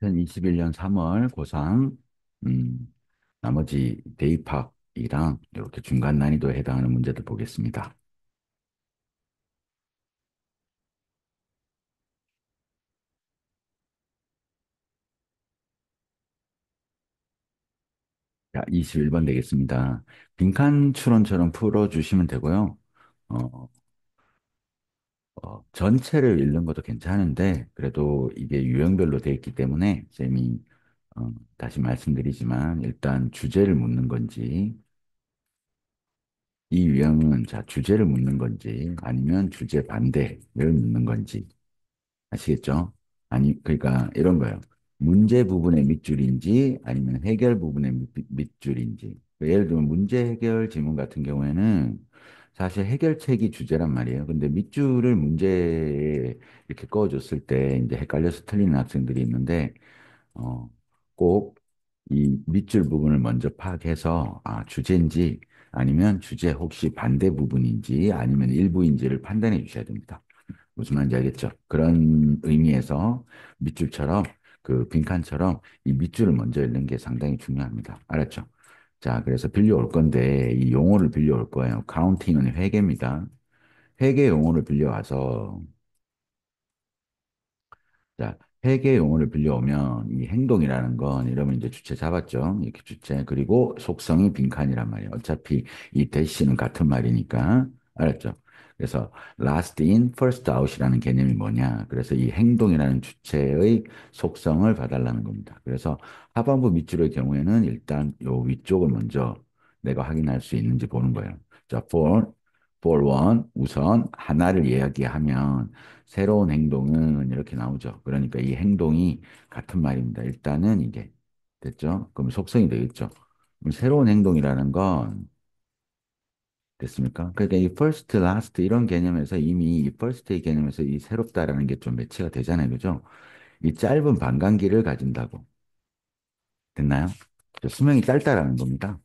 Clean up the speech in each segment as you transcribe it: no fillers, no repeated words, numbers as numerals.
2021년 3월 고3, 음, 나머지 대입학이랑 이렇게 중간 난이도에 해당하는 문제들 보겠습니다. 자, 21번 되겠습니다. 빈칸 추론처럼 풀어주시면 되고요. 어, 전체를 읽는 것도 괜찮은데, 그래도 이게 유형별로 되어 있기 때문에, 다시 말씀드리지만, 일단 주제를 묻는 건지, 이 유형은 자, 주제를 묻는 건지, 아니면 주제 반대를 묻는 건지, 아시겠죠? 아니, 그러니까 이런 거예요. 문제 부분의 밑줄인지 아니면 해결 부분의 밑줄인지. 예를 들면 문제 해결 지문 같은 경우에는 사실 해결책이 주제란 말이에요. 근데 밑줄을 문제에 이렇게 그어줬을 때 이제 헷갈려서 틀리는 학생들이 있는데, 어, 꼭 이 밑줄 부분을 먼저 파악해서 주제인지 아니면 주제 혹시 반대 부분인지 아니면 일부인지를 판단해 주셔야 됩니다. 무슨 말인지 알겠죠? 그런 의미에서 밑줄처럼 그 빈칸처럼 이 밑줄을 먼저 읽는 게 상당히 중요합니다. 알았죠? 자, 그래서 빌려올 건데 이 용어를 빌려올 거예요. 카운팅은 회계입니다. 회계 용어를 빌려와서 자, 회계 용어를 빌려오면 이 행동이라는 건 이러면 이제 주체 잡았죠. 이렇게 주체. 그리고 속성이 빈칸이란 말이에요. 어차피 이 대시는 같은 말이니까. 알았죠? 그래서 last in, first out이라는 개념이 뭐냐. 그래서 이 행동이라는 주체의 속성을 봐달라는 겁니다. 그래서 하반부 밑줄의 경우에는 일단 요 위쪽을 먼저 내가 확인할 수 있는지 보는 거예요. 자, for one, 우선 하나를 이야기하면 새로운 행동은 이렇게 나오죠. 그러니까 이 행동이 같은 말입니다. 일단은 이게 됐죠? 그럼 속성이 되겠죠. 그럼 새로운 행동이라는 건 됐습니까? 그러니까 이 first, last 이런 개념에서 이미 이 first의 개념에서 이 새롭다라는 게 좀 매치가 되잖아요. 그죠? 이 짧은 반감기를 가진다고. 됐나요? 수명이 짧다라는 겁니다.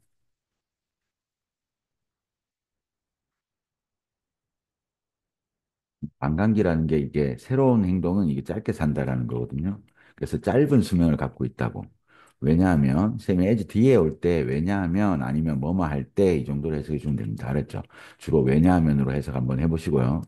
반감기라는 게 이게 새로운 행동은 이게 짧게 산다라는 거거든요. 그래서 짧은 수명을 갖고 있다고. 왜냐하면 쌤이 에지 뒤에 올 때 왜냐하면 아니면 뭐뭐 할 때 이 정도로 해석해 주면 됩니다. 알았죠? 주로 왜냐하면으로 해석 한번 해보시고요.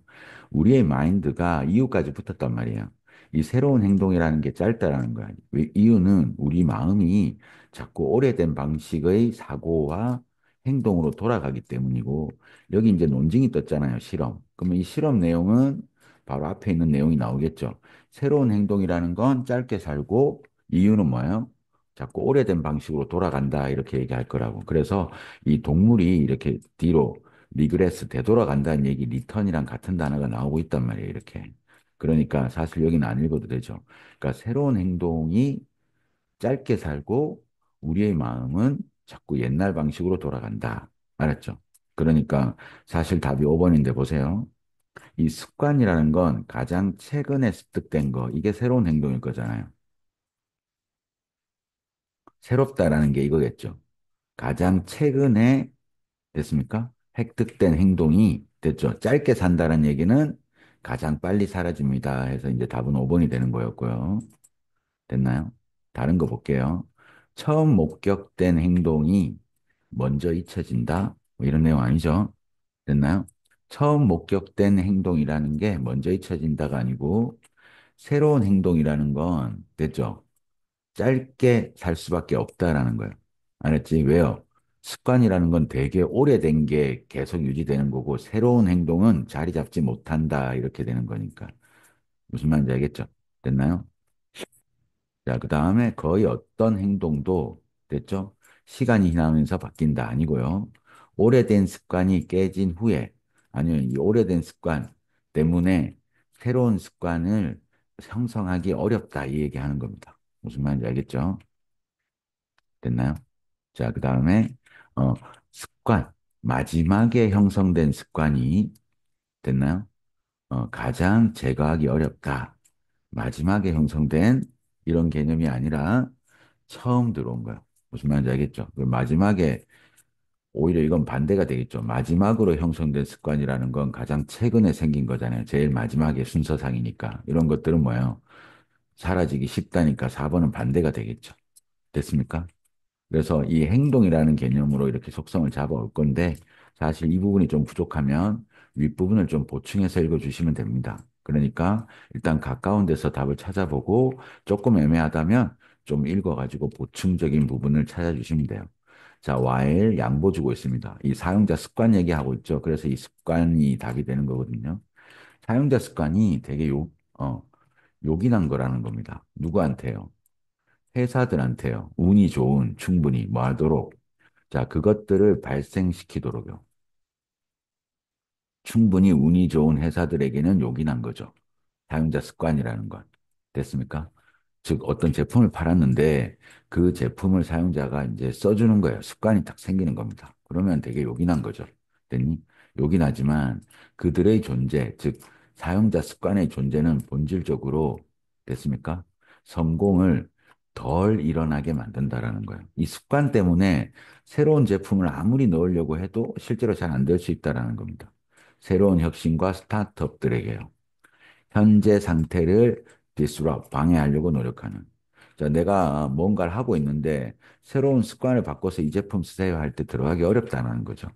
우리의 마인드가 이유까지 붙었단 말이에요. 이 새로운 행동이라는 게 짧다라는 거야. 이유는 우리 마음이 자꾸 오래된 방식의 사고와 행동으로 돌아가기 때문이고 여기 이제 논증이 떴잖아요. 실험. 그러면 이 실험 내용은 바로 앞에 있는 내용이 나오겠죠. 새로운 행동이라는 건 짧게 살고 이유는 뭐예요? 자꾸 오래된 방식으로 돌아간다 이렇게 얘기할 거라고. 그래서 이 동물이 이렇게 뒤로 리그레스 되돌아간다는 얘기 리턴이랑 같은 단어가 나오고 있단 말이에요. 이렇게. 그러니까 사실 여기는 안 읽어도 되죠. 그러니까 새로운 행동이 짧게 살고 우리의 마음은 자꾸 옛날 방식으로 돌아간다. 알았죠? 그러니까 사실 답이 5번인데 보세요. 이 습관이라는 건 가장 최근에 습득된 거, 이게 새로운 행동일 거잖아요. 새롭다라는 게 이거겠죠. 가장 최근에 됐습니까? 획득된 행동이 됐죠. 짧게 산다는 얘기는 가장 빨리 사라집니다. 해서 이제 답은 5번이 되는 거였고요. 됐나요? 다른 거 볼게요. 처음 목격된 행동이 먼저 잊혀진다. 뭐 이런 내용 아니죠? 됐나요? 처음 목격된 행동이라는 게 먼저 잊혀진다가 아니고 새로운 행동이라는 건 됐죠? 짧게 살 수밖에 없다라는 거예요. 알았지? 왜요? 습관이라는 건 되게 오래된 게 계속 유지되는 거고 새로운 행동은 자리 잡지 못한다 이렇게 되는 거니까. 무슨 말인지 알겠죠? 됐나요? 자, 그 다음에 거의 어떤 행동도 됐죠? 시간이 지나면서 바뀐다 아니고요. 오래된 습관이 깨진 후에 아니면 이 오래된 습관 때문에 새로운 습관을 형성하기 어렵다 이 얘기하는 겁니다. 무슨 말인지 알겠죠? 됐나요? 자, 그 다음에 어, 습관 마지막에 형성된 습관이 됐나요? 가장 제거하기 어렵다. 마지막에 형성된 이런 개념이 아니라 처음 들어온 거야. 무슨 말인지 알겠죠? 그 마지막에 오히려 이건 반대가 되겠죠. 마지막으로 형성된 습관이라는 건 가장 최근에 생긴 거잖아요. 제일 마지막에 순서상이니까. 이런 것들은 뭐예요? 사라지기 쉽다니까 4번은 반대가 되겠죠. 됐습니까? 그래서 이 행동이라는 개념으로 이렇게 속성을 잡아올 건데 사실 이 부분이 좀 부족하면 윗부분을 좀 보충해서 읽어주시면 됩니다. 그러니까 일단 가까운 데서 답을 찾아보고 조금 애매하다면 좀 읽어가지고 보충적인 부분을 찾아주시면 돼요. 자, while 양보 주고 있습니다. 이 사용자 습관 얘기하고 있죠. 그래서 이 습관이 답이 되는 거거든요. 사용자 습관이 되게 요긴한 거라는 겁니다. 누구한테요? 회사들한테요. 운이 좋은 충분히 뭐 하도록 자, 그것들을 발생시키도록요. 충분히 운이 좋은 회사들에게는 요긴한 거죠. 사용자 습관이라는 건. 됐습니까? 즉, 어떤 제품을 팔았는데 그 제품을 사용자가 이제 써주는 거예요. 습관이 딱 생기는 겁니다. 그러면 되게 요긴한 거죠. 됐니? 요긴하지만 그들의 존재, 즉, 사용자 습관의 존재는 본질적으로 됐습니까? 성공을 덜 일어나게 만든다라는 거예요. 이 습관 때문에 새로운 제품을 아무리 넣으려고 해도 실제로 잘 안 될 수 있다라는 겁니다. 새로운 혁신과 스타트업들에게요. 현재 상태를 disrupt, 방해하려고 노력하는. 자, 내가 뭔가를 하고 있는데 새로운 습관을 바꿔서 이 제품 쓰세요 할 때 들어가기 어렵다는 거죠.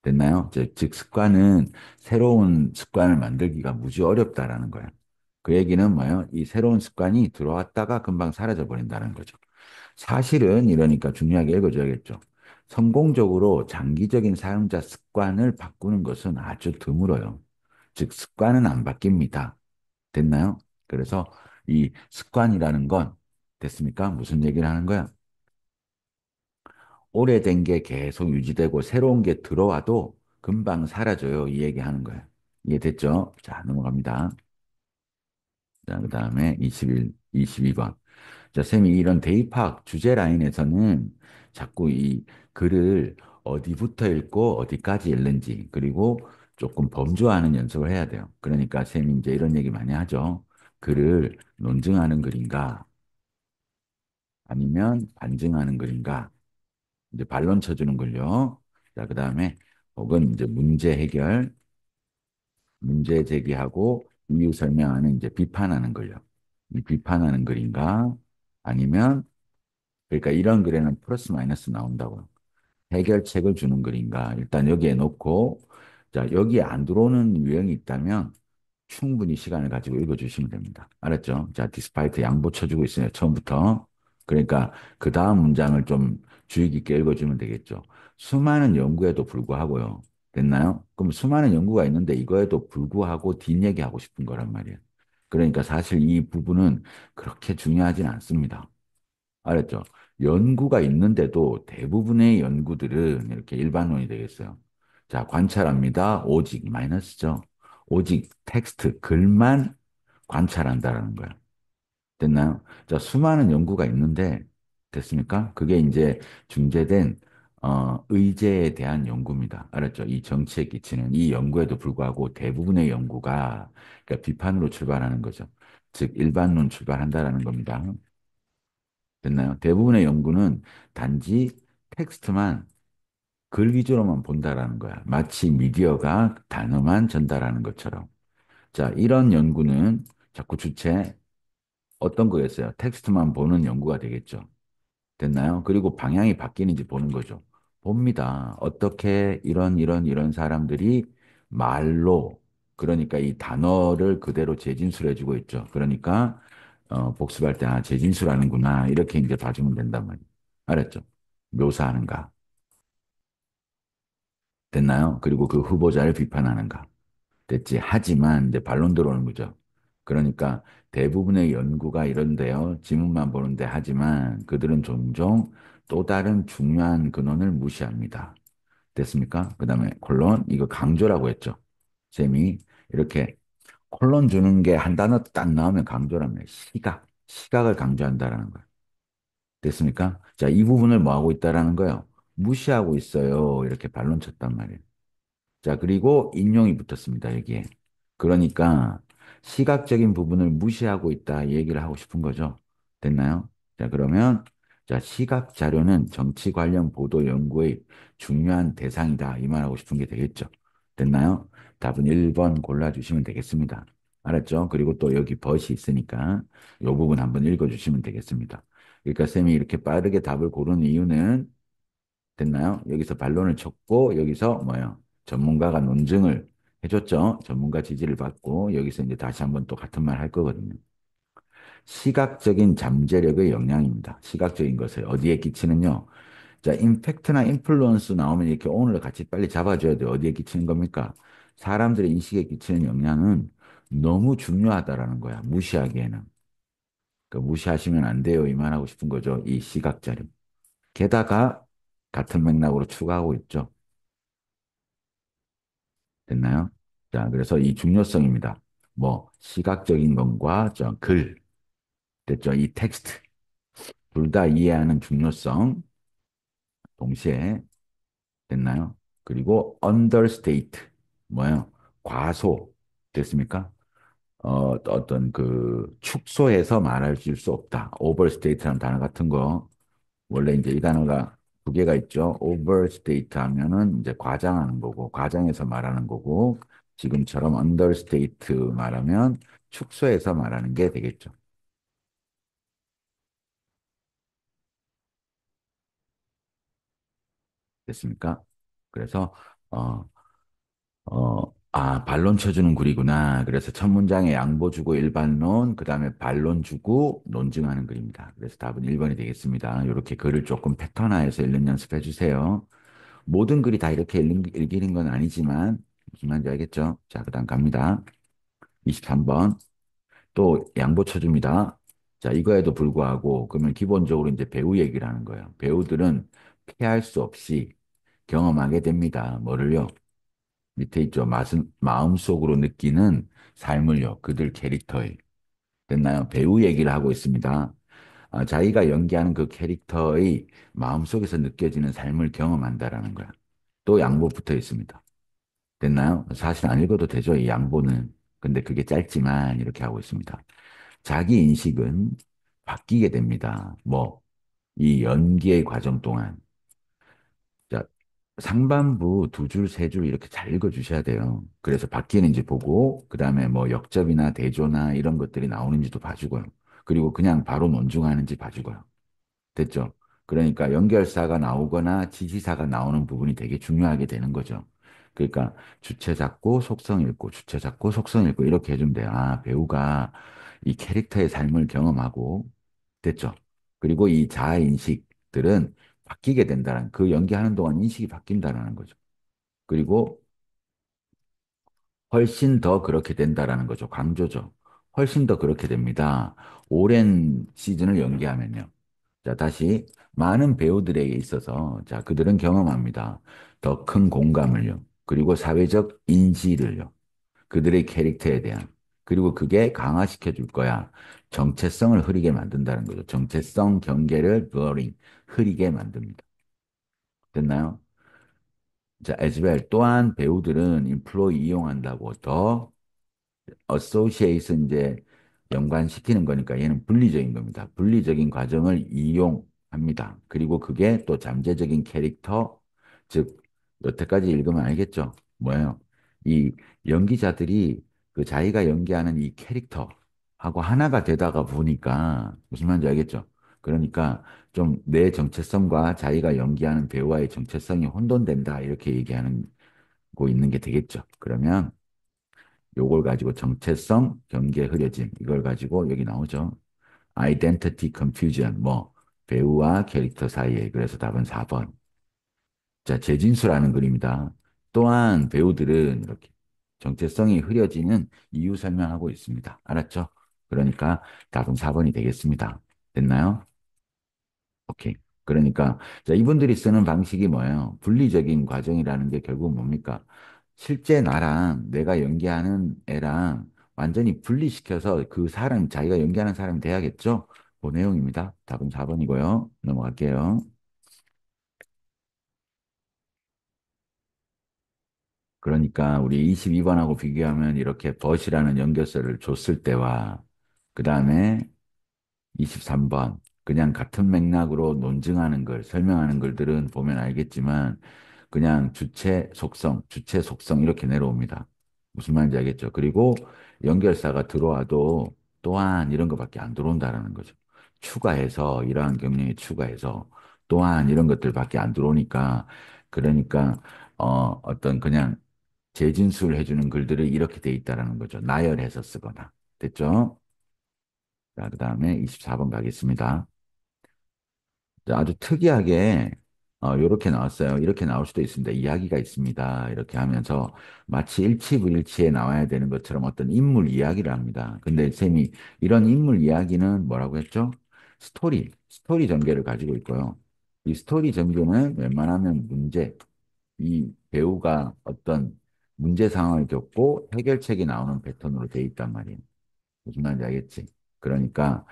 됐나요? 즉, 습관은 새로운 습관을 만들기가 무지 어렵다라는 거예요. 그 얘기는 뭐예요? 이 새로운 습관이 들어왔다가 금방 사라져 버린다는 거죠. 사실은 이러니까 중요하게 읽어줘야겠죠. 성공적으로 장기적인 사용자 습관을 바꾸는 것은 아주 드물어요. 즉, 습관은 안 바뀝니다. 됐나요? 그래서 이 습관이라는 건 됐습니까? 무슨 얘기를 하는 거야? 오래된 게 계속 유지되고 새로운 게 들어와도 금방 사라져요. 이 얘기 하는 거예요. 이해됐죠? 자, 넘어갑니다. 자, 그 다음에 22번. 자, 쌤이 이런 대입학 주제 라인에서는 자꾸 이 글을 어디부터 읽고 어디까지 읽는지, 그리고 조금 범주화하는 연습을 해야 돼요. 그러니까 쌤이 이제 이런 얘기 많이 하죠. 글을 논증하는 글인가, 아니면 반증하는 글인가, 이제 반론 쳐주는 글요. 자, 그 다음에 혹은 이제 문제 해결, 문제 제기하고 이유 설명하는 이제 비판하는 글요. 이 비판하는 글인가, 아니면 그러니까 이런 글에는 플러스 마이너스 나온다고요. 해결책을 주는 글인가. 일단 여기에 놓고, 자, 여기에 안 들어오는 유형이 있다면 충분히 시간을 가지고 읽어주시면 됩니다. 알았죠? 자, 디스파이트 양보 쳐주고 있어요. 처음부터. 그러니까 그 다음 문장을 좀 주의 깊게 읽어주면 되겠죠. 수많은 연구에도 불구하고요. 됐나요? 그럼 수많은 연구가 있는데 이거에도 불구하고 뒷얘기하고 싶은 거란 말이에요. 그러니까 사실 이 부분은 그렇게 중요하진 않습니다. 알았죠? 연구가 있는데도 대부분의 연구들은 이렇게 일반론이 되겠어요. 자, 관찰합니다. 오직 마이너스죠. 오직 텍스트, 글만 관찰한다라는 거예요. 됐나요? 자, 수많은 연구가 있는데 됐습니까? 그게 이제 중재된 의제에 대한 연구입니다. 알았죠? 이 정치에 끼치는 이 연구에도 불구하고 대부분의 연구가 그러니까 비판으로 출발하는 거죠. 즉 일반론 출발한다라는 겁니다. 됐나요? 대부분의 연구는 단지 텍스트만 글 위주로만 본다라는 거야. 마치 미디어가 단어만 전달하는 것처럼. 자, 이런 연구는 자꾸 주체 어떤 거겠어요? 텍스트만 보는 연구가 되겠죠. 됐나요? 그리고 방향이 바뀌는지 보는 거죠. 봅니다. 어떻게 이런 사람들이 말로 그러니까 이 단어를 그대로 재진술해주고 있죠. 그러니까 복습할 때 아, 재진술하는구나 이렇게 이제 봐주면 된단 말이에요. 알았죠? 묘사하는가. 됐나요? 그리고 그 후보자를 비판하는가. 됐지. 하지만 이제 반론 들어오는 거죠. 그러니까 대부분의 연구가 이런데요. 지문만 보는데 하지만 그들은 종종 또 다른 중요한 근원을 무시합니다. 됐습니까? 그 다음에 콜론, 이거 강조라고 했죠. 쌤이 이렇게 콜론 주는 게 한 단어 딱 나오면 강조라면 시각, 시각을 강조한다라는 거예요. 됐습니까? 자, 이 부분을 뭐 하고 있다라는 거예요. 무시하고 있어요. 이렇게 반론 쳤단 말이에요. 자, 그리고 인용이 붙었습니다, 여기에. 그러니까 시각적인 부분을 무시하고 있다, 이 얘기를 하고 싶은 거죠. 됐나요? 자, 그러면 자, 시각 자료는 정치 관련 보도 연구의 중요한 대상이다, 이 말하고 싶은 게 되겠죠. 됐나요? 답은 1번 골라주시면 되겠습니다. 알았죠? 그리고 또 여기 벗이 있으니까 이 부분 한번 읽어주시면 되겠습니다. 그러니까 쌤이 이렇게 빠르게 답을 고르는 이유는 됐나요? 여기서 반론을 쳤고 여기서 뭐예요? 전문가가 논증을 해줬죠. 전문가 지지를 받고 여기서 이제 다시 한번 또 같은 말 할 거거든요. 시각적인 잠재력의 영향입니다. 시각적인 것을 어디에 끼치는요? 자, 임팩트나 인플루언스 나오면 이렇게 오늘 같이 빨리 잡아줘야 돼요. 어디에 끼치는 겁니까? 사람들의 인식에 끼치는 영향은 너무 중요하다라는 거야. 무시하기에는. 무시하시면 안 돼요. 이만하고 싶은 거죠. 이 시각 자료. 게다가 같은 맥락으로 추가하고 있죠. 됐나요? 자, 그래서 이 중요성입니다. 뭐 시각적인 것과 저 글, 됐죠? 이 텍스트 둘 다 이해하는 중요성 동시에 됐나요? 그리고 understate 뭐예요? 과소 됐습니까? 어떤 그 축소해서 말할 수 없다. overstate라는 단어 같은 거 원래 이제 이 단어가 두 개가 있죠. overstate 하면은 이제 과장하는 거고 과장해서 말하는 거고 지금처럼 understate 말하면 축소해서 말하는 게 되겠죠. 됐습니까? 그래서 어, 반론 쳐주는 글이구나. 그래서 첫 문장에 양보 주고 일반론, 그 다음에 반론 주고 논증하는 글입니다. 그래서 답은 1번이 되겠습니다. 이렇게 글을 조금 패턴화해서 읽는 연습해 주세요. 모든 글이 다 이렇게 읽히는 건 아니지만, 무슨 말인지 알겠죠? 자, 그 다음 갑니다. 23번. 또 양보 쳐줍니다. 자, 이거에도 불구하고, 그러면 기본적으로 이제 배우 얘기를 하는 거예요. 배우들은 피할 수 없이 경험하게 됩니다. 뭐를요? 밑에 있죠. 마음속으로 느끼는 삶을요. 그들 캐릭터에. 됐나요? 배우 얘기를 하고 있습니다. 자기가 연기하는 그 캐릭터의 마음속에서 느껴지는 삶을 경험한다라는 거야. 또 양보 붙어 있습니다. 됐나요? 사실 안 읽어도 되죠. 이 양보는. 근데 그게 짧지만 이렇게 하고 있습니다. 자기 인식은 바뀌게 됩니다. 뭐, 이 연기의 과정 동안. 자, 상반부 두 줄, 세 줄 이렇게 잘 읽어주셔야 돼요. 그래서 바뀌는지 보고, 그 다음에 뭐 역접이나 대조나 이런 것들이 나오는지도 봐주고요. 그리고 그냥 바로 논중하는지 봐주고요. 됐죠? 그러니까 연결사가 나오거나 지시사가 나오는 부분이 되게 중요하게 되는 거죠. 그러니까 주체 잡고 속성 읽고, 주체 잡고 속성 읽고 이렇게 해주면 돼요. 아, 배우가 이 캐릭터의 삶을 경험하고, 됐죠? 그리고 이 자아 인식들은 바뀌게 된다는 그 연기하는 동안 인식이 바뀐다는 거죠. 그리고 훨씬 더 그렇게 된다라는 거죠. 강조죠. 훨씬 더 그렇게 됩니다. 오랜 시즌을 연기하면요. 자, 다시 많은 배우들에게 있어서 자, 그들은 경험합니다. 더 큰 공감을요. 그리고 사회적 인지를요. 그들의 캐릭터에 대한. 그리고 그게 강화시켜 줄 거야. 정체성을 흐리게 만든다는 거죠. 정체성 경계를 blurring, 흐리게 만듭니다. 됐나요? 자, as well. 또한 배우들은 employee 이용한다고 더 association 이제 연관시키는 거니까 얘는 분리적인 겁니다. 분리적인 과정을 이용합니다. 그리고 그게 또 잠재적인 캐릭터, 즉 여태까지 읽으면 알겠죠? 뭐예요? 이 연기자들이 그 자기가 연기하는 이 캐릭터하고 하나가 되다가 보니까 무슨 말인지 알겠죠? 그러니까 좀 내 정체성과 자기가 연기하는 배우와의 정체성이 혼돈된다 이렇게 얘기하는 거 있는 게 되겠죠. 그러면 요걸 가지고 정체성, 경계 흐려짐, 이걸 가지고 여기 나오죠. identity confusion, 뭐, 배우와 캐릭터 사이에. 그래서 답은 4번. 자, 재진수라는 글입니다. 또한 배우들은 이렇게 정체성이 흐려지는 이유 설명하고 있습니다. 알았죠? 그러니까 답은 4번이 되겠습니다. 됐나요? 오케이. 그러니까 자, 이분들이 쓰는 방식이 뭐예요? 분리적인 과정이라는 게 결국 뭡니까? 실제 나랑 내가 연기하는 애랑 완전히 분리시켜서 그 사람, 자기가 연기하는 사람이 돼야겠죠? 그 내용입니다. 답은 4번이고요. 넘어갈게요. 그러니까 우리 22번하고 비교하면 이렇게 벗이라는 연결서를 줬을 때와 그 다음에 23번. 그냥 같은 맥락으로 논증하는 걸, 설명하는 글들은 보면 알겠지만, 그냥 주체 속성 이렇게 내려옵니다. 무슨 말인지 알겠죠? 그리고 연결사가 들어와도 또한 이런 것밖에 안 들어온다라는 거죠. 추가해서 이러한 경력에 추가해서 또한 이런 것들밖에 안 들어오니까 그러니까 어떤 그냥 재진술 해주는 글들을 이렇게 돼 있다라는 거죠. 나열해서 쓰거나. 됐죠? 자, 그다음에 24번 가겠습니다. 자, 아주 특이하게 이렇게 나왔어요. 이렇게 나올 수도 있습니다. 이야기가 있습니다. 이렇게 하면서 마치 일치불일치에 나와야 되는 것처럼 어떤 인물 이야기를 합니다. 근데 쌤이 이런 인물 이야기는 뭐라고 했죠? 스토리 전개를 가지고 있고요. 이 스토리 전개는 웬만하면 이 배우가 어떤 문제 상황을 겪고 해결책이 나오는 패턴으로 돼 있단 말이에요. 무슨 말인지 알겠지? 그러니까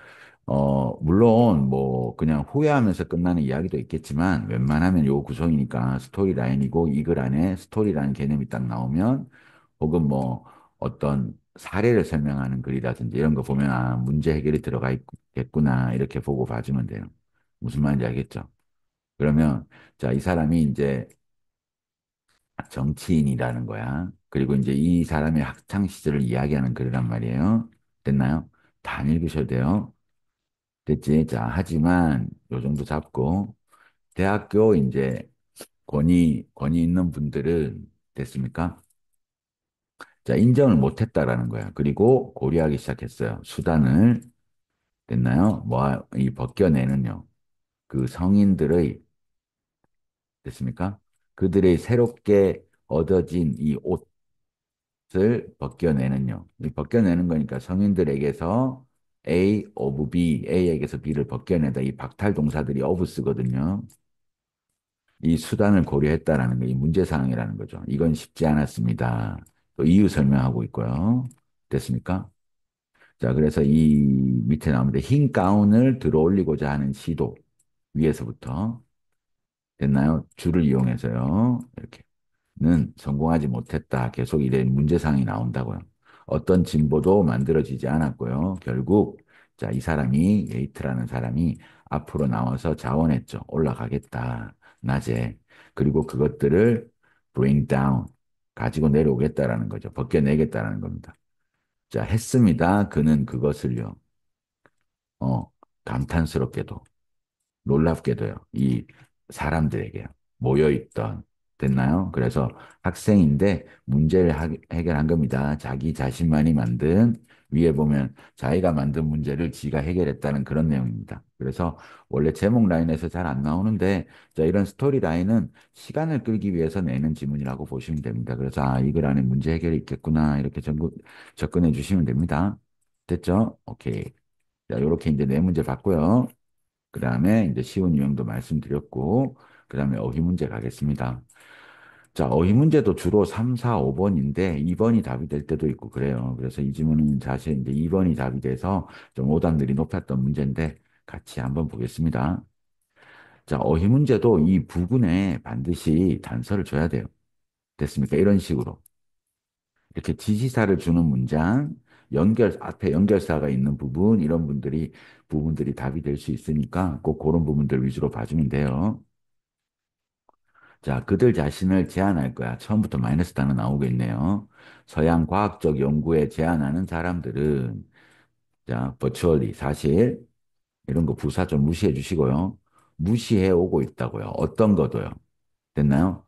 물론 뭐 그냥 후회하면서 끝나는 이야기도 있겠지만 웬만하면 요 구성이니까 스토리 라인이고 이 글 안에 스토리라는 개념이 딱 나오면 혹은 뭐 어떤 사례를 설명하는 글이라든지 이런 거 보면 아, 문제 해결이 들어가 있겠구나 이렇게 보고 봐주면 돼요. 무슨 말인지 알겠죠? 그러면 자, 이 사람이 이제 정치인이라는 거야. 그리고 이제 이 사람의 학창 시절을 이야기하는 글이란 말이에요. 됐나요? 다 안 읽으셔도 돼요. 됐지? 자, 하지만 요 정도 잡고 대학교 이제 권위 있는 분들은 됐습니까? 자, 인정을 못 했다라는 거야. 그리고 고려하기 시작했어요. 수단을 됐나요? 뭐, 이 벗겨내는요. 그 성인들의 됐습니까? 그들의 새롭게 얻어진 이 옷을 벗겨내는요. 이 벗겨내는 거니까 성인들에게서 A of B, A에게서 B를 벗겨내다. 이 박탈 동사들이 of 쓰거든요. 이 수단을 고려했다라는 게 이 문제사항이라는 거죠. 이건 쉽지 않았습니다. 또 이유 설명하고 있고요. 됐습니까? 자, 그래서 이 밑에 나오는데 흰 가운을 들어 올리고자 하는 시도 위에서부터 됐나요? 줄을 이용해서요. 이렇게는 성공하지 못했다. 계속 이래 문제사항이 나온다고요. 어떤 진보도 만들어지지 않았고요. 결국 자, 이 사람이 예이트라는 사람이 앞으로 나와서 자원했죠. 올라가겠다. 낮에. 그리고 그것들을 bring down 가지고 내려오겠다라는 거죠. 벗겨내겠다라는 겁니다. 자, 했습니다. 그는 그것을요. 어, 감탄스럽게도 놀랍게도요. 이 사람들에게요. 모여있던 됐나요? 그래서 학생인데 문제를 해결한 겁니다. 자기 자신만이 만든 위에 보면 자기가 만든 문제를 지가 해결했다는 그런 내용입니다. 그래서 원래 제목 라인에서 잘 안 나오는데 자, 이런 스토리 라인은 시간을 끌기 위해서 내는 지문이라고 보시면 됩니다. 그래서 아, 이글 안에 문제 해결이 있겠구나 이렇게 접근해 주시면 됩니다. 됐죠? 오케이. 자, 요렇게 이제 네 문제 봤고요. 그 다음에 이제 쉬운 유형도 말씀드렸고, 그 다음에 어휘 문제 가겠습니다. 자, 어휘 문제도 주로 3, 4, 5번인데 2번이 답이 될 때도 있고 그래요. 그래서 이 질문은 사실 이제 2번이 답이 돼서 좀 오답률이 높았던 문제인데 같이 한번 보겠습니다. 자, 어휘 문제도 이 부분에 반드시 단서를 줘야 돼요. 됐습니까? 이런 식으로. 이렇게 지시사를 주는 문장, 앞에 연결사가 있는 부분들이 답이 될 수 있으니까 꼭 그런 부분들 위주로 봐주면 돼요. 자, 그들 자신을 제한할 거야. 처음부터 마이너스 단어 나오고 있네요. 서양 과학적 연구에 제한하는 사람들은, 자, virtually, 사실, 이런 거 부사 좀 무시해 주시고요. 무시해 오고 있다고요. 어떤 거도요. 됐나요?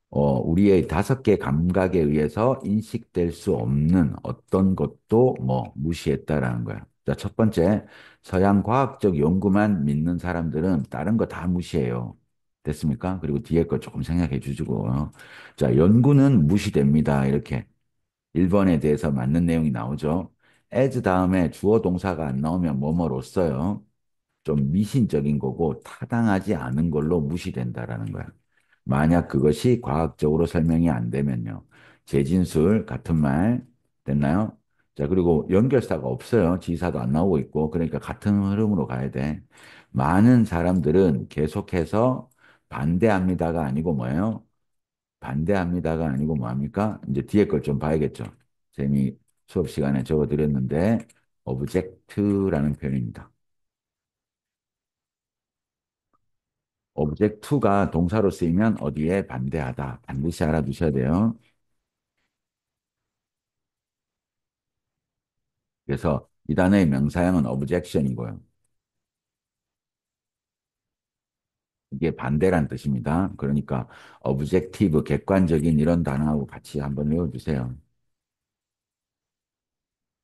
우리의 다섯 개 감각에 의해서 인식될 수 없는 어떤 것도 뭐 무시했다라는 거야. 자, 첫 번째, 서양 과학적 연구만 믿는 사람들은 다른 거 다 무시해요. 됐습니까? 그리고 뒤에 거 조금 생각해 주시고. 자, 연구는 무시됩니다. 이렇게 1번에 대해서 맞는 내용이 나오죠. as 다음에 주어 동사가 안 나오면 뭐뭐로써요. 좀 미신적인 거고 타당하지 않은 걸로 무시된다라는 거야. 만약 그것이 과학적으로 설명이 안 되면요. 재진술 같은 말 됐나요? 자, 그리고 연결사가 없어요. 지사도 안 나오고 있고. 그러니까 같은 흐름으로 가야 돼. 많은 사람들은 계속해서 반대합니다가 아니고 뭐예요? 반대합니다가 아니고 뭐합니까? 이제 뒤에 걸 좀 봐야겠죠. 쌤이 수업 시간에 적어드렸는데, object라는 표현입니다. object to가 동사로 쓰이면 어디에 반대하다. 반드시 알아두셔야 돼요. 그래서 이 단어의 명사형은 objection이고요. 이게 반대란 뜻입니다. 그러니까 objective, 객관적인 이런 단어하고 같이 한번 외워주세요.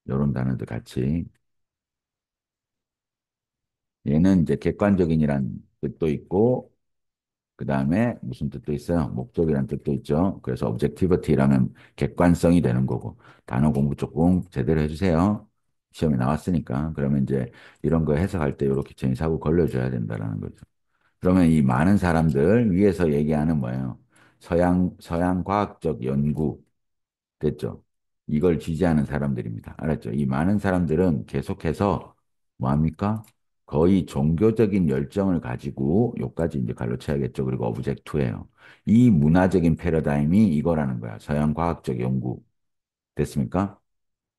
이런 단어도 같이. 얘는 이제 객관적인이란 뜻도 있고, 그 다음에 무슨 뜻도 있어요? 목적이란 뜻도 있죠. 그래서 objectivity라면 객관성이 되는 거고, 단어 공부 조금 제대로 해주세요. 시험에 나왔으니까. 그러면 이제 이런 거 해석할 때 이렇게 정의사고 걸려줘야 된다라는 거죠. 그러면 이 많은 사람들 위에서 얘기하는 뭐예요? 서양 과학적 연구 됐죠? 이걸 지지하는 사람들입니다. 알았죠? 이 많은 사람들은 계속해서 뭐합니까? 거의 종교적인 열정을 가지고 요까지 이제 갈로쳐야겠죠. 그리고 오브젝트예요. 이 문화적인 패러다임이 이거라는 거야. 서양 과학적 연구. 됐습니까?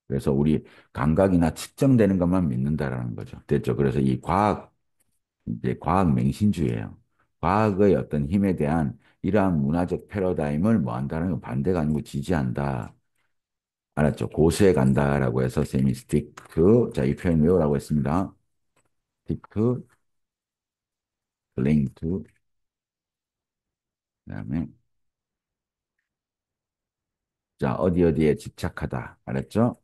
그래서 우리 감각이나 측정되는 것만 믿는다라는 거죠. 됐죠? 그래서 이 과학 이제 과학 맹신주의예요. 과학의 어떤 힘에 대한 이러한 문화적 패러다임을 뭐 한다는 건 반대가 아니고 지지한다. 알았죠? 고수해 간다라고 해서 세미 스티크. 자, 이 표현 외우라고 했습니다. 스티크, 클링 투, 그다음에 자, 어디 어디에 집착하다. 알았죠?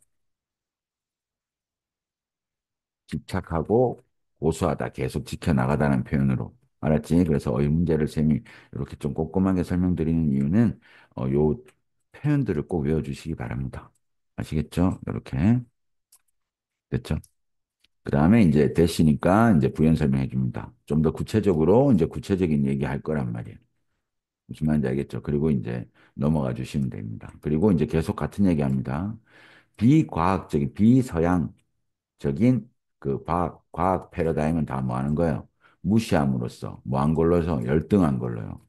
집착하고 고수하다. 계속 지켜나가다는 표현으로. 알았지? 그래서 이 문제를 쌤이 이렇게 좀 꼼꼼하게 설명드리는 이유는 요 표현들을 꼭 외워주시기 바랍니다. 아시겠죠? 이렇게. 됐죠? 그 다음에 이제 대시니까 이제 부연 설명해 줍니다. 좀 더 구체적으로 이제 구체적인 얘기 할 거란 말이에요. 무슨 말인지 알겠죠? 그리고 이제 넘어가 주시면 됩니다. 그리고 이제 계속 같은 얘기 합니다. 비과학적인, 비서양적인 그 과학 패러다임은 다 뭐 하는 거예요? 무시함으로써, 뭐 한 걸로서 열등한 걸로요.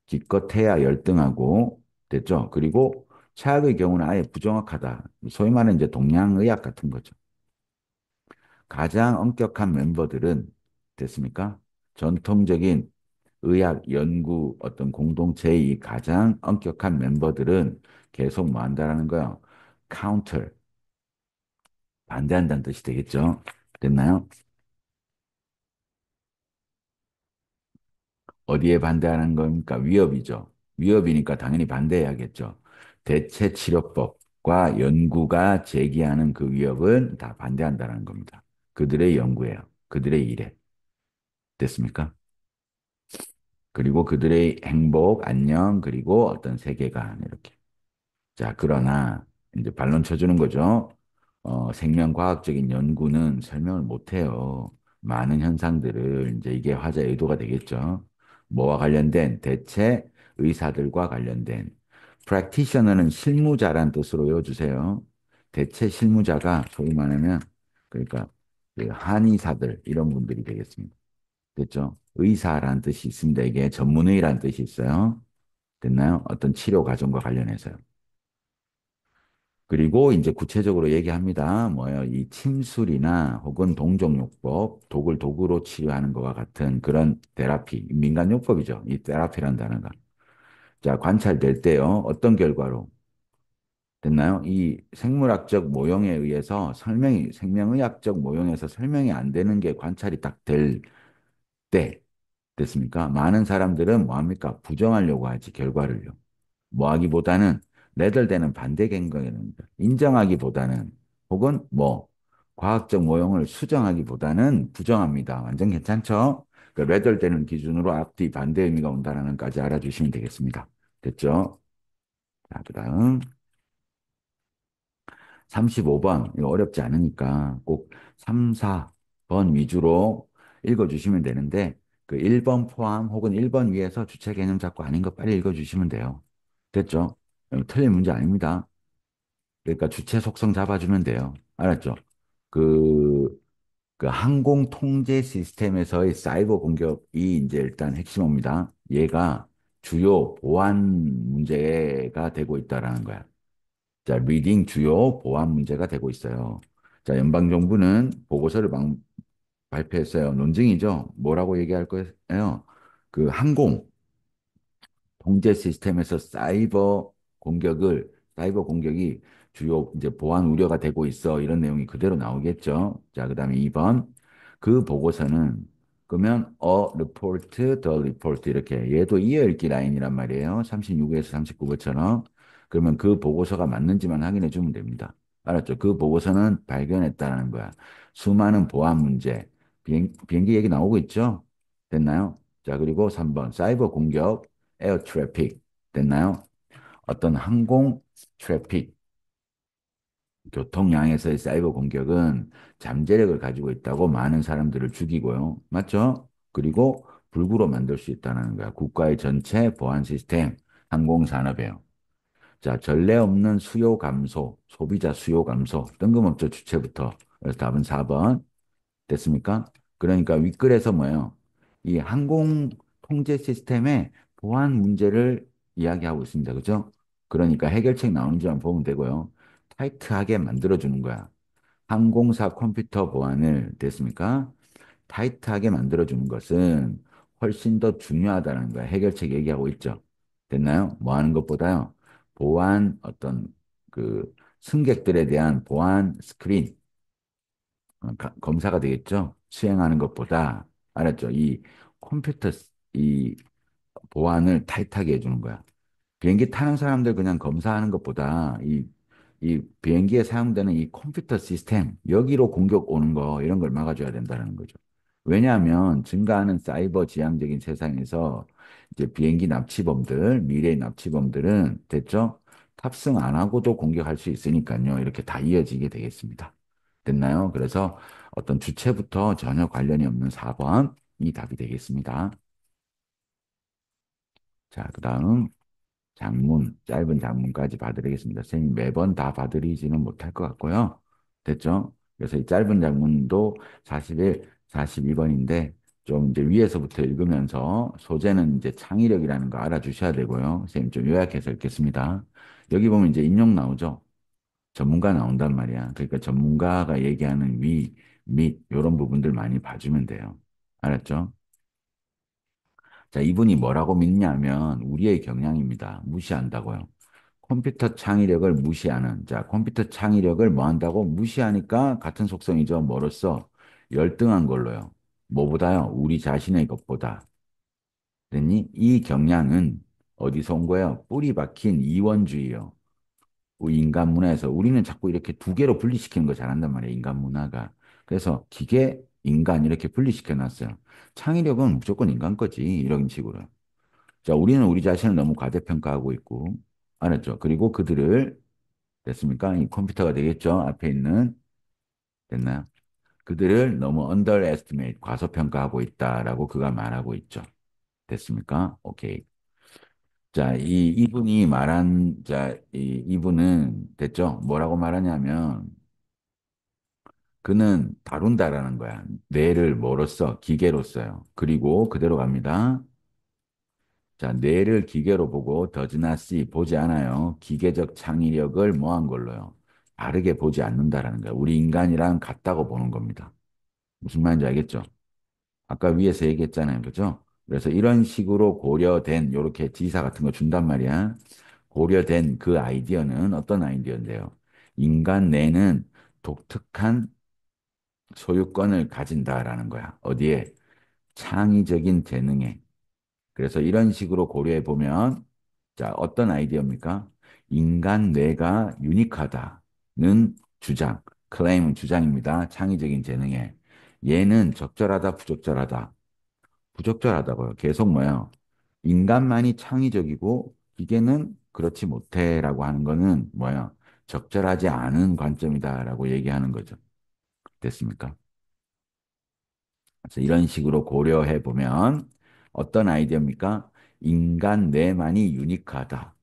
기껏해야 열등하고, 됐죠? 그리고 최악의 경우는 아예 부정확하다. 소위 말하는 이제 동양의학 같은 거죠. 가장 엄격한 멤버들은 됐습니까? 전통적인 의학 연구 어떤 공동체의 이 가장 엄격한 멤버들은 계속 뭐 한다라는 거요? counter, 반대한다는 뜻이 되겠죠? 됐나요? 어디에 반대하는 겁니까? 위협이죠. 위협이니까 당연히 반대해야겠죠. 대체 치료법과 연구가 제기하는 그 위협은 다 반대한다는 겁니다. 그들의 연구예요. 그들의 일에. 됐습니까? 그리고 그들의 행복, 안녕, 그리고 어떤 세계관, 이렇게. 자, 그러나, 이제 반론 쳐주는 거죠. 생명과학적인 연구는 설명을 못해요. 많은 현상들을, 이제 이게 화제 의도가 되겠죠. 뭐와 관련된, 대체 의사들과 관련된. practitioner는 실무자란 뜻으로 외워주세요. 대체 실무자가 소위 말하면, 그러니까, 그 한의사들, 이런 분들이 되겠습니다. 됐죠? 의사라는 뜻이 있습니다. 이게 전문의라는 뜻이 있어요. 됐나요? 어떤 치료 과정과 관련해서요. 그리고 이제 구체적으로 얘기합니다. 뭐요? 이 침술이나 혹은 동종요법, 독을 독으로 치료하는 것과 같은 그런 테라피, 민간요법이죠. 이 테라피라는 단어가. 자, 관찰될 때요. 어떤 결과로 됐나요? 이 생물학적 모형에 의해서 생명의학적 모형에서 설명이 안 되는 게 관찰이 딱 될 때, 됐습니까? 많은 사람들은 뭐 합니까? 부정하려고 하지, 결과를요. 뭐 하기보다는 레들되는 반대 경각입니다. 인정하기보다는 혹은 뭐 과학적 모형을 수정하기보다는 부정합니다. 완전 괜찮죠? 그 레들되는 기준으로 앞뒤 반대 의미가 온다는 것까지 알아주시면 되겠습니다. 됐죠? 자, 그다음 35번 이거 어렵지 않으니까 꼭 3, 4번 위주로 읽어주시면 되는데 그 1번 포함 혹은 1번 위에서 주체 개념 잡고 아닌 거 빨리 읽어주시면 돼요. 됐죠? 틀린 문제 아닙니다. 그러니까 주체 속성 잡아주면 돼요. 알았죠? 그, 그 항공 통제 시스템에서의 사이버 공격이 이제 일단 핵심입니다. 얘가 주요 보안 문제가 되고 있다라는 거야. 자, 리딩 주요 보안 문제가 되고 있어요. 자, 연방정부는 보고서를 발표했어요. 논증이죠. 뭐라고 얘기할 거예요? 그 항공 통제 시스템에서 사이버 공격이 주요 이제 보안 우려가 되고 있어. 이런 내용이 그대로 나오겠죠. 자, 그다음에 2번. 그 보고서는 그러면 report, the report 이렇게 얘도 이어읽기 라인이란 말이에요. 36에서 39번처럼. 그러면 그 보고서가 맞는지만 확인해 주면 됩니다. 알았죠? 그 보고서는 발견했다는 거야. 수많은 보안 문제, 비행기 얘기 나오고 있죠? 됐나요? 자, 그리고 3번 사이버 공격, 에어 트래픽 됐나요? 어떤 항공 트래픽, 교통량에서의 사이버 공격은 잠재력을 가지고 있다고 많은 사람들을 죽이고요. 맞죠? 그리고 불구로 만들 수 있다는 거야. 국가의 전체 보안 시스템, 항공산업이에요. 자, 전례 없는 수요 감소, 소비자 수요 감소, 뜬금없죠, 주체부터. 그래서 답은 4번. 됐습니까? 그러니까 윗글에서 뭐예요? 이 항공 통제 시스템의 보안 문제를 이야기하고 있습니다. 그죠? 그러니까 해결책 나오는지만 보면 되고요. 타이트하게 만들어주는 거야. 항공사 컴퓨터 보안을 됐습니까? 타이트하게 만들어주는 것은 훨씬 더 중요하다는 거야. 해결책 얘기하고 있죠. 됐나요? 뭐 하는 것보다요. 보안 어떤 그 승객들에 대한 보안 스크린, 검사가 되겠죠. 수행하는 것보다 알았죠. 이 컴퓨터 이 보안을 타이트하게 해주는 거야. 비행기 타는 사람들 그냥 검사하는 것보다 이 비행기에 사용되는 이 컴퓨터 시스템, 여기로 공격 오는 거, 이런 걸 막아줘야 된다는 거죠. 왜냐하면 증가하는 사이버 지향적인 세상에서 이제 비행기 납치범들, 미래의 납치범들은 됐죠? 탑승 안 하고도 공격할 수 있으니까요. 이렇게 다 이어지게 되겠습니다. 됐나요? 그래서 어떤 주체부터 전혀 관련이 없는 4번이 답이 되겠습니다. 자, 그 다음 장문, 짧은 장문까지 봐드리겠습니다. 선생님 매번 다 봐드리지는 못할 것 같고요. 됐죠? 그래서 이 짧은 장문도 41, 42번인데 좀 이제 위에서부터 읽으면서 소재는 이제 창의력이라는 거 알아주셔야 되고요. 선생님 좀 요약해서 읽겠습니다. 여기 보면 이제 인용 나오죠? 전문가 나온단 말이야. 그러니까 전문가가 얘기하는 위, 밑, 이런 부분들 많이 봐주면 돼요. 알았죠? 자, 이분이 뭐라고 믿냐면 우리의 경향입니다. 무시한다고요. 컴퓨터 창의력을 무시하는. 자, 컴퓨터 창의력을 뭐 한다고? 무시하니까 같은 속성이죠. 뭐로써? 열등한 걸로요. 뭐보다요? 우리 자신의 것보다. 그랬니? 이 경향은 어디서 온 거예요? 뿌리 박힌 이원주의요. 인간 문화에서 우리는 자꾸 이렇게 두 개로 분리시키는 거 잘한단 말이에요. 인간 문화가. 그래서 기계, 인간 이렇게 분리시켜 놨어요. 창의력은 무조건 인간 거지. 이런 식으로. 자, 우리는 우리 자신을 너무 과대평가하고 있고, 알았죠? 그리고 그들을, 됐습니까? 이 컴퓨터가 되겠죠? 앞에 있는, 됐나요? 그들을 너무 underestimate, 과소평가하고 있다라고 그가 말하고 있죠. 됐습니까? 오케이. 자, 이분이 말한, 자, 이분은, 됐죠? 뭐라고 말하냐면, 그는 다룬다라는 거야. 뇌를 뭐로써? 기계로써요. 그리고 그대로 갑니다. 자, 뇌를 기계로 보고 더즈나시 보지 않아요. 기계적 창의력을 뭐한 걸로요? 다르게 보지 않는다라는 거야. 우리 인간이랑 같다고 보는 겁니다. 무슨 말인지 알겠죠? 아까 위에서 얘기했잖아요. 그죠? 그래서 이런 식으로 고려된 요렇게 지사 같은 거 준단 말이야. 고려된 그 아이디어는 어떤 아이디어인데요? 인간 뇌는 독특한 소유권을 가진다라는 거야. 어디에? 창의적인 재능에. 그래서 이런 식으로 고려해 보면, 자, 어떤 아이디어입니까? 인간 뇌가 유니크하다는 주장, 클레임은 주장입니다. 창의적인 재능에. 얘는 적절하다, 부적절하다. 부적절하다고요. 계속 뭐예요? 인간만이 창의적이고 기계는 그렇지 못해라고 하는 거는 뭐예요? 적절하지 않은 관점이다라고 얘기하는 거죠. 됐습니까? 그래서 이런 식으로 고려해 보면 어떤 아이디어입니까? 인간 뇌만이 유니크하다.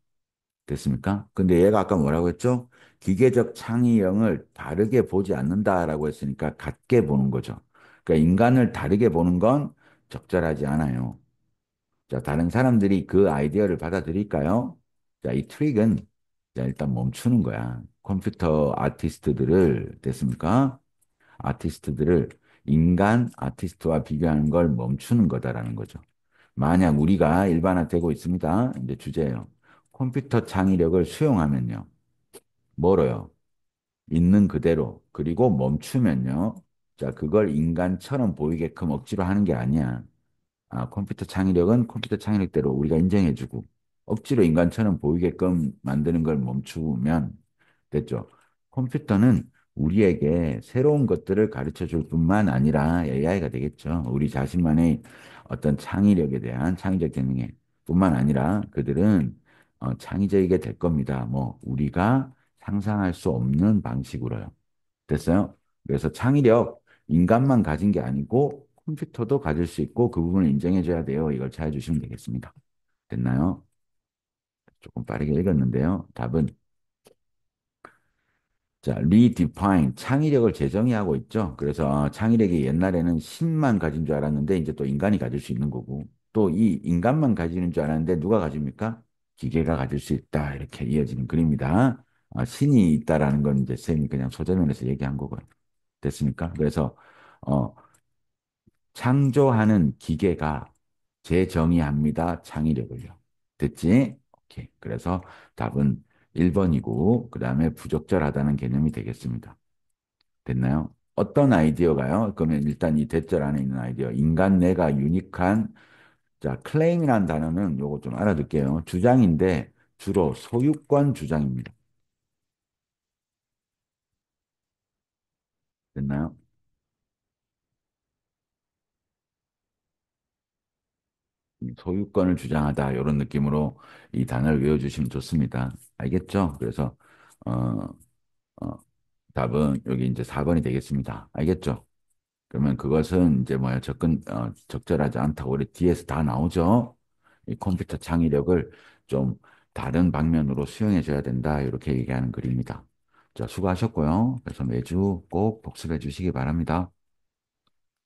됐습니까? 근데 얘가 아까 뭐라고 했죠? 기계적 창의형을 다르게 보지 않는다라고 했으니까 같게 보는 거죠. 그러니까 인간을 다르게 보는 건 적절하지 않아요. 자, 다른 사람들이 그 아이디어를 받아들일까요? 자, 이 트릭은 자, 일단 멈추는 거야. 컴퓨터 아티스트들을 됐습니까? 아티스트들을 인간 아티스트와 비교하는 걸 멈추는 거다라는 거죠. 만약 우리가 일반화되고 있습니다. 이제 주제예요. 컴퓨터 창의력을 수용하면요. 멀어요. 있는 그대로. 그리고 멈추면요. 자, 그걸 인간처럼 보이게끔 억지로 하는 게 아니야. 컴퓨터 창의력은 컴퓨터 창의력대로 우리가 인정해주고 억지로 인간처럼 보이게끔 만드는 걸 멈추면 됐죠. 컴퓨터는 우리에게 새로운 것들을 가르쳐 줄 뿐만 아니라 AI가 되겠죠. 우리 자신만의 어떤 창의력에 대한 창의적 재능에 뿐만 아니라 그들은 창의적이게 될 겁니다. 뭐 우리가 상상할 수 없는 방식으로요. 됐어요? 그래서 창의력, 인간만 가진 게 아니고 컴퓨터도 가질 수 있고 그 부분을 인정해줘야 돼요. 이걸 찾아주시면 되겠습니다. 됐나요? 조금 빠르게 읽었는데요. 답은 자, redefine 창의력을 재정의하고 있죠. 그래서 창의력이 옛날에는 신만 가진 줄 알았는데 이제 또 인간이 가질 수 있는 거고 또 이 인간만 가지는 줄 알았는데 누가 가집니까? 기계가 가질 수 있다. 이렇게 이어지는 글입니다. 신이 있다라는 건 이제 쌤이 그냥 소재면에서 얘기한 거고요. 됐습니까? 그래서 어, 창조하는 기계가 재정의합니다. 창의력을요. 됐지? 오케이. 그래서 답은 1번이고, 그 다음에 부적절하다는 개념이 되겠습니다. 됐나요? 어떤 아이디어가요? 그러면 일단 이 대절 안에 있는 아이디어. 인간 내가 유니크한, 자, 클레임이라는 단어는 요거 좀 알아둘게요. 주장인데 주로 소유권 주장입니다. 됐나요? 소유권을 주장하다 이런 느낌으로 이 단어를 외워주시면 좋습니다. 알겠죠? 그래서 어, 어, 답은 여기 이제 4번이 되겠습니다. 알겠죠? 그러면 그것은 이제 뭐야 적절하지 않다고 우리 뒤에서 다 나오죠? 이 컴퓨터 창의력을 좀 다른 방면으로 수용해 줘야 된다 이렇게 얘기하는 글입니다. 자, 수고하셨고요. 그래서 매주 꼭 복습해 주시기 바랍니다.